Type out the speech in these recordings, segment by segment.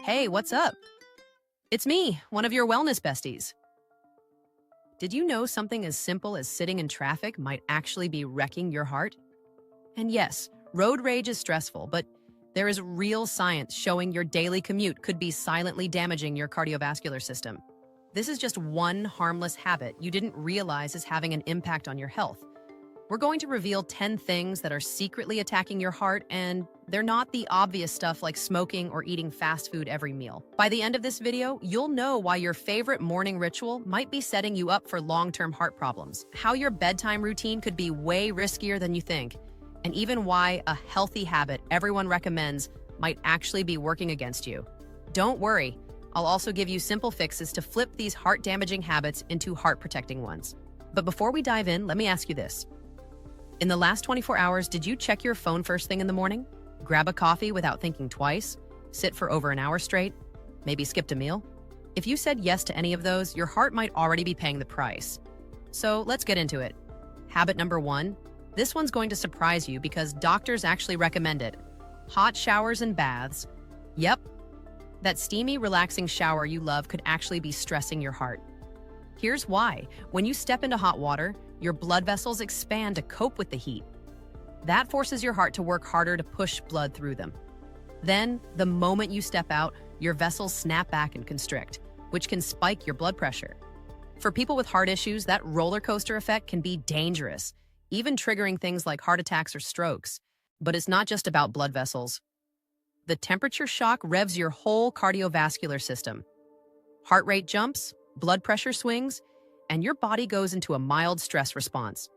Hey, what's up? It's me, one of your wellness besties. Did you know something as simple as sitting in traffic might actually be wrecking your heart? And yes, road rage is stressful, but there is real science showing your daily commute could be silently damaging your cardiovascular system. This is just one harmless habit you didn't realize is having an impact on your health. We're going to reveal 10 things that are secretly attacking your heart, and they're not the obvious stuff like smoking or eating fast food every meal. By the end of this video, you'll know why your favorite morning ritual might be setting you up for long-term heart problems, how your bedtime routine could be way riskier than you think, and even why a healthy habit everyone recommends might actually be working against you. Don't worry, I'll also give you simple fixes to flip these heart-damaging habits into heart-protecting ones. But before we dive in, let me ask you this. In the last 24 hours, did you check your phone first thing in the morning? Grab a coffee without thinking twice? Sit for over an hour straight? Maybe skipped a meal? If you said yes to any of those, your heart might already be paying the price. So let's get into it. Habit number 1. This one's going to surprise you because doctors actually recommend it. Hot showers and baths. Yep, that steamy, relaxing shower you love could actually be stressing your heart. Here's why. When you step into hot water, your blood vessels expand to cope with the heat. That forces your heart to work harder to push blood through them. Then, the moment you step out, your vessels snap back and constrict, which can spike your blood pressure. For people with heart issues, that roller coaster effect can be dangerous, even triggering things like heart attacks or strokes. But it's not just about blood vessels. The temperature shock revs your whole cardiovascular system. Heart rate jumps, blood pressure swings, and your body goes into a mild stress response.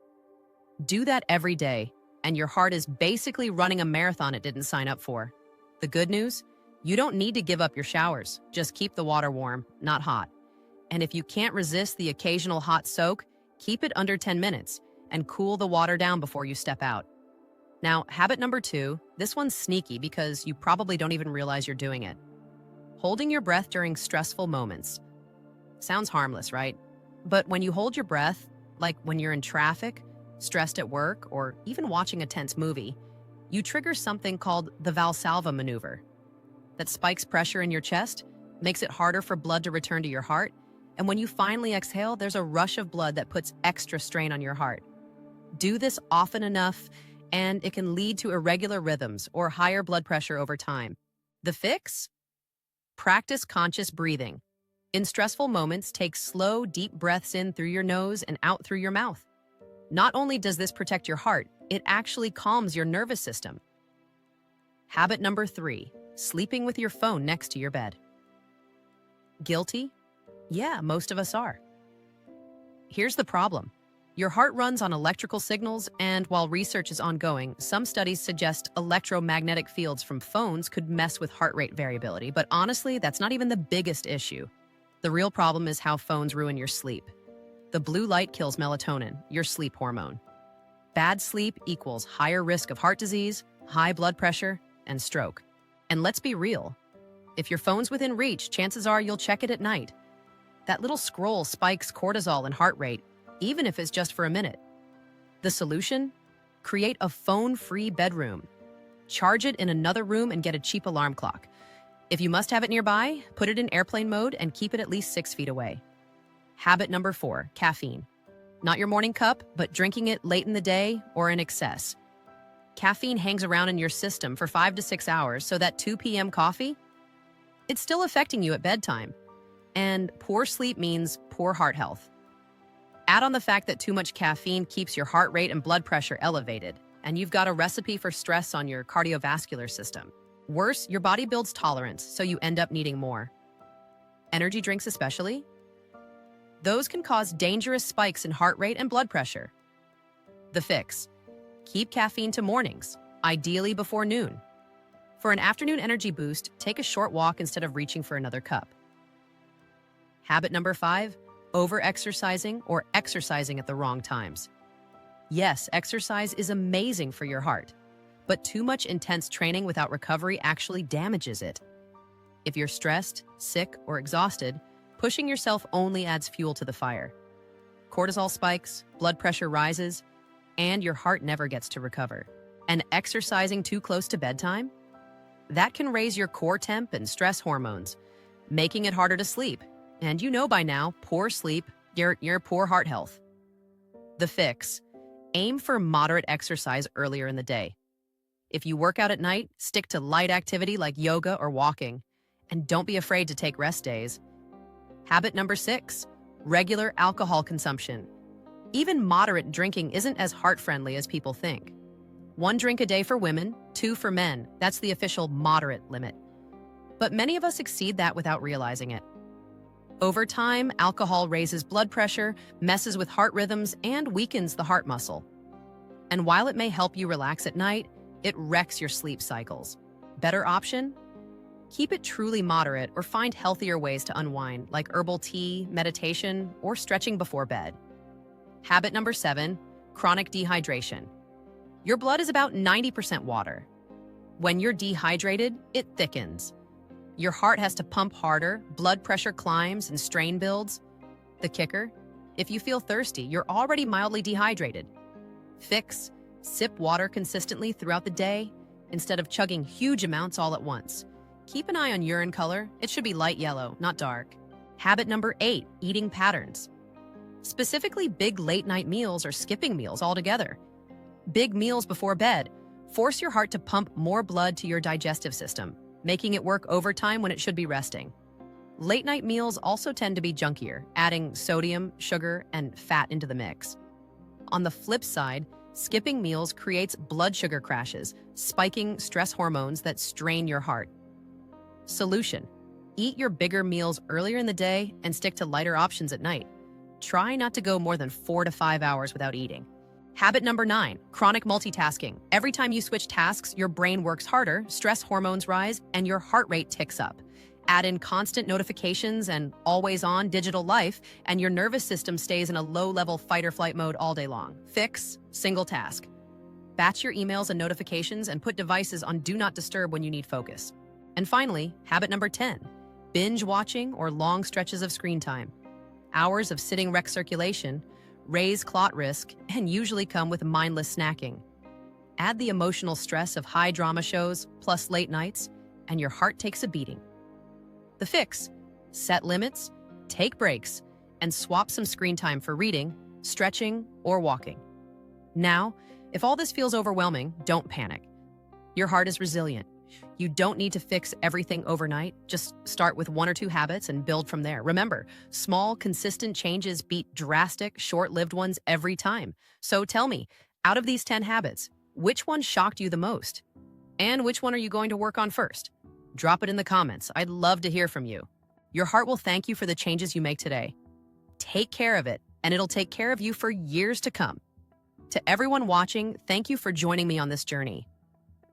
Do that every day, and your heart is basically running a marathon it didn't sign up for. The good news? You don't need to give up your showers. Just keep the water warm, not hot. And if you can't resist the occasional hot soak, keep it under 10 minutes and cool the water down before you step out. Now, habit number 2, this one's sneaky because you probably don't even realize you're doing it. Holding your breath during stressful moments. Sounds harmless, right? But when you hold your breath, like when you're in traffic, stressed at work, or even watching a tense movie, you trigger something called the Valsalva maneuver. That spikes pressure in your chest, makes it harder for blood to return to your heart, and when you finally exhale, there's a rush of blood that puts extra strain on your heart. Do this often enough, and it can lead to irregular rhythms or higher blood pressure over time. The fix? Practice conscious breathing. In stressful moments, take slow, deep breaths in through your nose and out through your mouth. Not only does this protect your heart, it actually calms your nervous system. Habit number 3, sleeping with your phone next to your bed. Guilty? Yeah, most of us are. Here's the problem. Your heart runs on electrical signals, and while research is ongoing, some studies suggest electromagnetic fields from phones could mess with heart rate variability, but honestly, that's not even the biggest issue. The real problem is how phones ruin your sleep. The blue light kills melatonin, your sleep hormone. Bad sleep equals higher risk of heart disease, high blood pressure, and stroke. And let's be real. If your phone's within reach, chances are you'll check it at night. That little scroll spikes cortisol and heart rate, even if it's just for a minute. The solution? Create a phone-free bedroom. Charge it in another room and get a cheap alarm clock. If you must have it nearby, put it in airplane mode and keep it at least 6 feet away. Habit number 4, caffeine. Not your morning cup, but drinking it late in the day or in excess. Caffeine hangs around in your system for 5 to 6 hours, so that 2 p.m. coffee, it's still affecting you at bedtime. And poor sleep means poor heart health. Add on the fact that too much caffeine keeps your heart rate and blood pressure elevated, and you've got a recipe for stress on your cardiovascular system. Worse, your body builds tolerance, so you end up needing more. Energy drinks especially? Those can cause dangerous spikes in heart rate and blood pressure. The fix: keep caffeine to mornings, ideally before noon. For an afternoon energy boost, take a short walk instead of reaching for another cup. Habit number 5, over-exercising or exercising at the wrong times. Yes, exercise is amazing for your heart, but too much intense training without recovery actually damages it. If you're stressed, sick, or exhausted, pushing yourself only adds fuel to the fire. Cortisol spikes, blood pressure rises, and your heart never gets to recover. And exercising too close to bedtime? That can raise your core temp and stress hormones, making it harder to sleep. And you know by now, poor sleep, your poor heart health. The fix: aim for moderate exercise earlier in the day. If you work out at night, stick to light activity like yoga or walking. And don't be afraid to take rest days. Habit number 6, regular alcohol consumption. Even moderate drinking isn't as heart-friendly as people think. 1 drink a day for women, 2 for men. That's the official moderate limit. But many of us exceed that without realizing it. Over time, alcohol raises blood pressure, messes with heart rhythms, and weakens the heart muscle. And while it may help you relax at night, it wrecks your sleep cycles. Better option? Keep it truly moderate or find healthier ways to unwind, like herbal tea, meditation, or stretching before bed. Habit number 7, chronic dehydration. Your blood is about 90% water. When you're dehydrated, it thickens. Your heart has to pump harder, blood pressure climbs, and strain builds. The kicker? If you feel thirsty, you're already mildly dehydrated. Fix: sip water consistently throughout the day instead of chugging huge amounts all at once. Keep an eye on urine color. It should be light yellow, not dark. Habit number 8, eating patterns. Specifically big late-night meals or skipping meals altogether. Big meals before bed force your heart to pump more blood to your digestive system, making it work overtime when it should be resting. Late-night meals also tend to be junkier, adding sodium, sugar, and fat into the mix. On the flip side, skipping meals creates blood sugar crashes, spiking stress hormones that strain your heart. Solution: eat your bigger meals earlier in the day and stick to lighter options at night. Try not to go more than 4 to 5 hours without eating. Habit number 9, chronic multitasking. Every time you switch tasks, your brain works harder, stress hormones rise, and your heart rate ticks up. Add in constant notifications and always-on digital life, and your nervous system stays in a low-level fight-or-flight mode all day long. Fix: single task. Batch your emails and notifications and put devices on Do Not Disturb when you need focus. And finally, habit number 10, binge watching or long stretches of screen time. Hours of sitting wreck circulation, raise clot risk, and usually come with mindless snacking. Add the emotional stress of high drama shows plus late nights, and your heart takes a beating. The fix: set limits, take breaks, and swap some screen time for reading, stretching, or walking. Now, if all this feels overwhelming, don't panic. Your heart is resilient. You don't need to fix everything overnight. Just start with 1 or 2 habits and build from there. Remember, small, consistent changes beat drastic, short-lived ones every time. So tell me, out of these 10 habits, which one shocked you the most? And which one are you going to work on first? Drop it in the comments. I'd love to hear from you. Your heart will thank you for the changes you make today. Take care of it, and it'll take care of you for years to come. To everyone watching, thank you for joining me on this journey.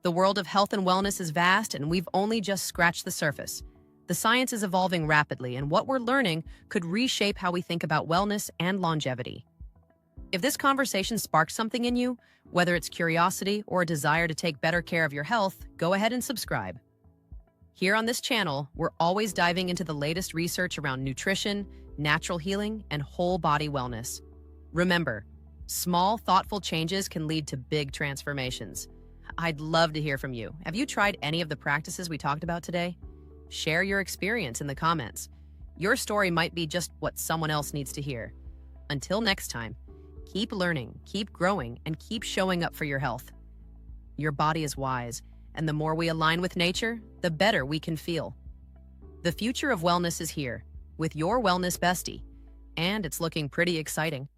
The world of health and wellness is vast, and we've only just scratched the surface. The science is evolving rapidly, and what we're learning could reshape how we think about wellness and longevity. If this conversation sparked something in you, whether it's curiosity or a desire to take better care of your health, go ahead and subscribe. Here on this channel, we're always diving into the latest research around nutrition, natural healing, and whole body wellness. Remember, small, thoughtful changes can lead to big transformations. I'd love to hear from you. Have you tried any of the practices we talked about today? Share your experience in the comments. Your story might be just what someone else needs to hear. Until next time, keep learning, keep growing, and keep showing up for your health. Your body is wise, and the more we align with nature, the better we can feel. The future of wellness is here, with your wellness bestie, and it's looking pretty exciting.